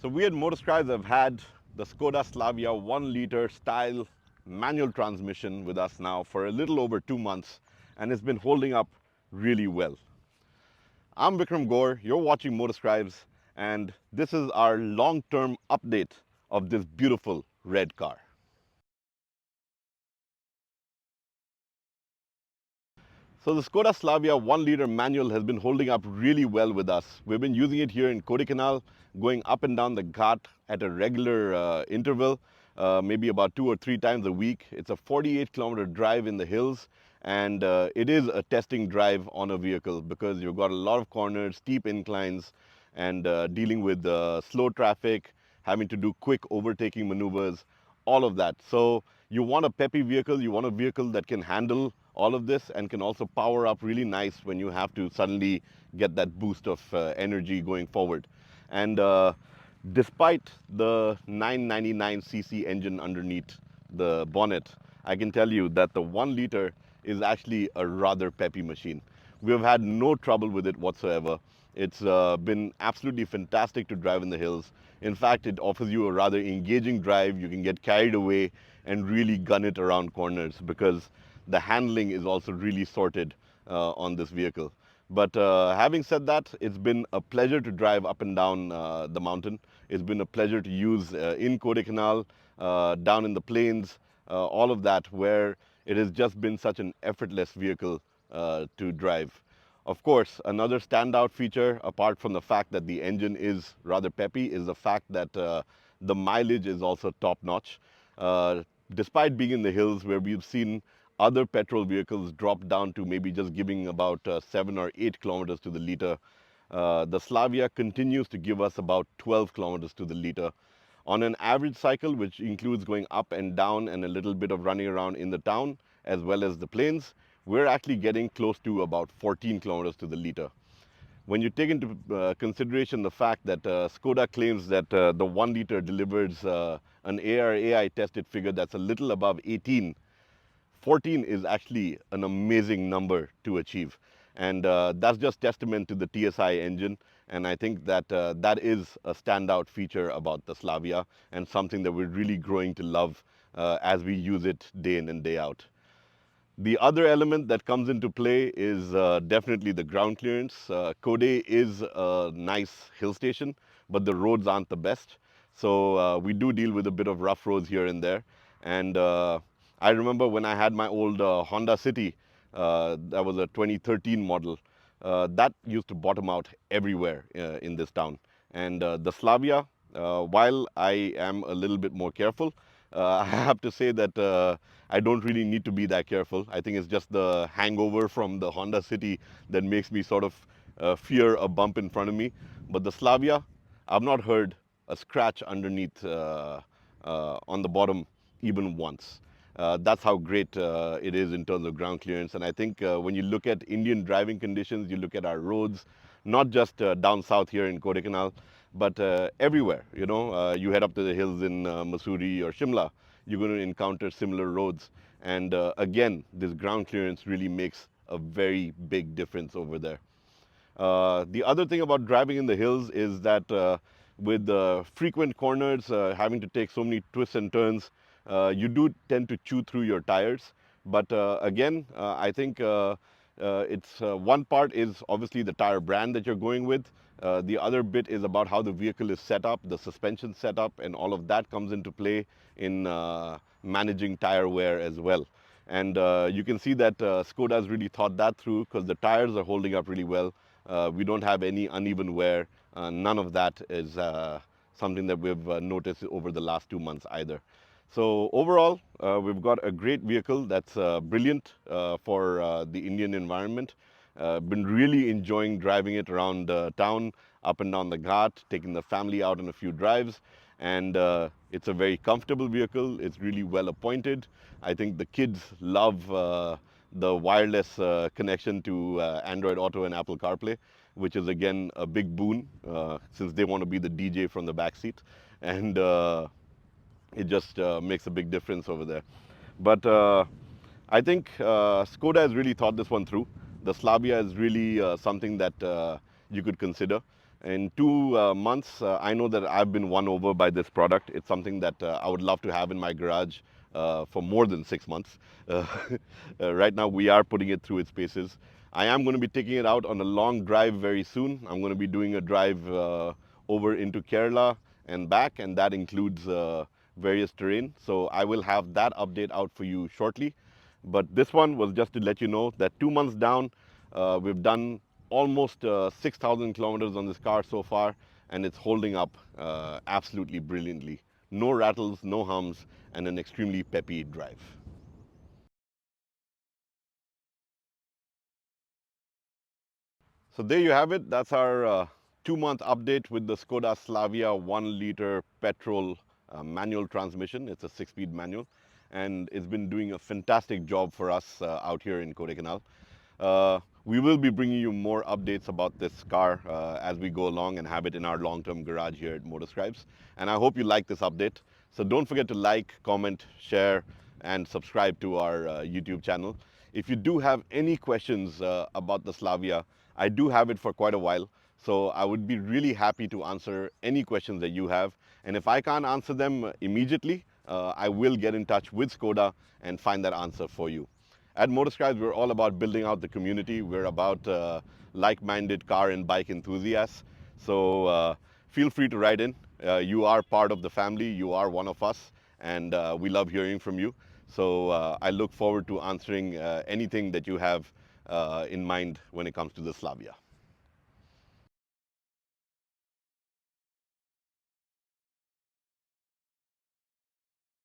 So we at Motorscribes have had the Skoda Slavia 1.0 style manual transmission with us now for a little over 2 months, and it's been holding up really well. I'm Vikram Gore, you're watching Motorscribes, and this is our long-term update of this beautiful red car. So the Skoda Slavia 1.0 manual has been holding up really well with us. We've been using it here in Kodaikanal, going up and down the ghat at a regular interval, maybe about 2 or 3 times a week. It's a 48-kilometer drive in the hills, and it is a testing drive on a vehicle because you've got a lot of corners, steep inclines, and dealing with slow traffic, having to do quick overtaking maneuvers, all of that. So you want a peppy vehicle, you want a vehicle that can handle all of this and can also power up really nice when you have to suddenly get that boost of energy going forward. And despite the 999cc engine underneath the bonnet, I can tell you that the 1 liter is actually a rather peppy machine. We have had no trouble with it whatsoever. It's been absolutely fantastic to drive in the hills. In fact, it offers you a rather engaging drive. You can get carried away and really gun it around corners because the handling is also really sorted on this vehicle. But having said that, it's been a pleasure to drive up and down the mountain. It's been a pleasure to use in Kodaikanal, down in the plains, all of that, where it has just been such an effortless vehicle to drive. Of course, another standout feature, apart from the fact that the engine is rather peppy, is the fact that the mileage is also top-notch. Despite being in the hills where we've seen other petrol vehicles drop down to maybe just giving about 7 or 8 kilometers to the liter, the Slavia continues to give us about 12 kilometers to the liter. On an average cycle, which includes going up and down and a little bit of running around in the town, as well as the plains, we're actually getting close to about 14 kilometers to the liter. When you take into consideration the fact that Skoda claims that the 1 liter delivers an ARAI tested figure that's a little above 18, 14 is actually an amazing number to achieve. And that's just testament to the TSI engine. And I think that that is a standout feature about the Slavia and something that we're really growing to love as we use it day in and day out. The other element that comes into play is definitely the ground clearance. Kodai is a nice hill station, but the roads aren't the best. So we do deal with a bit of rough roads here and there. And I remember when I had my old Honda City, that was a 2013 model, that used to bottom out everywhere in this town. And the Slavia, while I am a little bit more careful, I have to say that I don't really need to be that careful. I think it's just the hangover from the Honda City that makes me sort of fear a bump in front of me. But the Slavia, I've not heard a scratch underneath on the bottom even once. That's how great it is in terms of ground clearance. And I think when you look at Indian driving conditions, you look at our roads, not just down south here in Kodaikanal, but everywhere. You know, you head up to the hills in Mussoorie or Shimla, you're going to encounter similar roads. And again, this ground clearance really makes a very big difference over there. The other thing about driving in the hills is that with frequent corners, having to take so many twists and turns, you do tend to chew through your tires. But again, I think it's one part is obviously the tire brand that you're going with. The other bit is about how the vehicle is set up, the suspension setup, and all of that comes into play in managing tire wear as well. And you can see that Skoda has really thought that through because the tires are holding up really well. We don't have any uneven wear. None of that is something that we've noticed over the last 2 months either. So overall, we've got a great vehicle that's brilliant for the Indian environment. Been really enjoying driving it around town, up and down the ghat, taking the family out on a few drives. And it's a very comfortable vehicle. It's really well appointed. I think the kids love the wireless connection to Android Auto and Apple CarPlay, which is again a big boon since they want to be the DJ from the back seat. And it just makes a big difference over there. But I think Skoda has really thought this one through. The Slavia is really something that you could consider. In 2 months, I know that I've been won over by this product. It's something that I would love to have in my garage for more than 6 months. Uh, right now, we are putting it through its paces. I am going to be taking it out on a long drive very soon. I'm going to be doing a drive over into Kerala and back, and that includes various terrain. So I will have that update out for you shortly. But this one was just to let you know that 2 months down, we've done almost 6,000 kilometers on this car so far, and it's holding up absolutely brilliantly. No rattles, no hums, and an extremely peppy drive. So there you have it. That's our 2 month update with the Skoda Slavia 1 liter petrol manual transmission. It's a 6 speed manual, and it's been doing a fantastic job for us out here in Kodaikanal. We will be bringing you more updates about this car as we go along and have it in our long-term garage here at Motorscribes. And I hope you like this update. So don't forget to like, comment, share, and subscribe to our YouTube channel. If you do have any questions about the Slavia, I do have it for quite a while. So I would be really happy to answer any questions that you have. And if I can't answer them immediately, I will get in touch with Skoda and find that answer for you. At Motorscribes, we're all about building out the community. We're about like-minded car and bike enthusiasts. So feel free to write in. You are part of the family. You are one of us, and we love hearing from you. So I look forward to answering anything that you have in mind when it comes to the Slavia.